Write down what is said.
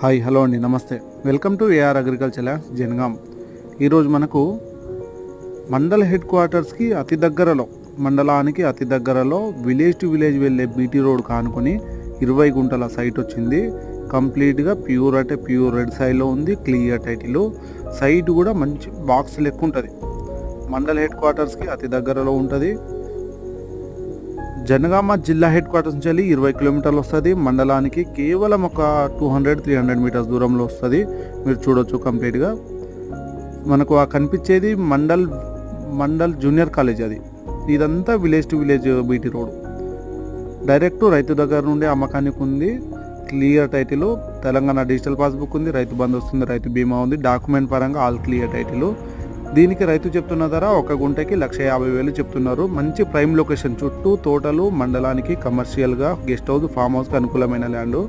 Hi hello అండి, నమస్తే. Welcome to AR agriculture lands Jangaon. ఈరోజు మనకు మండల్ హెడ్ క్వార్టర్స్కి అతి దగ్గరలో, మండలానికి అతి దగ్గరలో విలేజ్ టు విలేజ్ వెళ్ళే బీటీ రోడ్ కానుకొని 20 గుంటల సైట్ వచ్చింది. కంప్లీట్గా ప్యూర్ అంటే ప్యూర్ రెడ్ సైడ్లో ఉంది. Clear title. సైట్ కూడా మంచి బాక్స్ లెక్క ఉంటుంది. మండల్ హెడ్ క్వార్టర్స్కి అతి దగ్గరలో ఉంటుంది. జనగామ జిల్లా హెడ్ క్వార్టర్స్ నుంచి వెళ్ళి 20 కిలోమీటర్లు వస్తుంది. మండలానికి కేవలం ఒక 200-300 మీటర్స్ దూరంలో వస్తుంది. మీరు చూడొచ్చు కంప్లీట్గా. మనకు ఆ కనిపించేది మండల్ జూనియర్ కాలేజ్. ఇదంతా village to village BT road. Direct రైతు దగ్గర నుండి అమ్మకానికి ఉంది. Clear title. Telangana digital passbook ఉంది. రైతు బంధు వస్తుంది. రైతు బీమా ఉంది. డాక్యుమెంట్ పరంగా ఆల్ క్లియర్ టైటిల్. దీనికి రైతు చెప్తున్న ధర 1 గుంటకి 1,50,000 చెప్తున్నారు. మంచి ప్రైమ్ లొకేషన్, చుట్టూ తోటలు, మండలానికి కమర్షియల్గా గెస్ట్ హౌస్, ఫామ్ హౌస్కి అనుకూలమైన ల్యాండ్.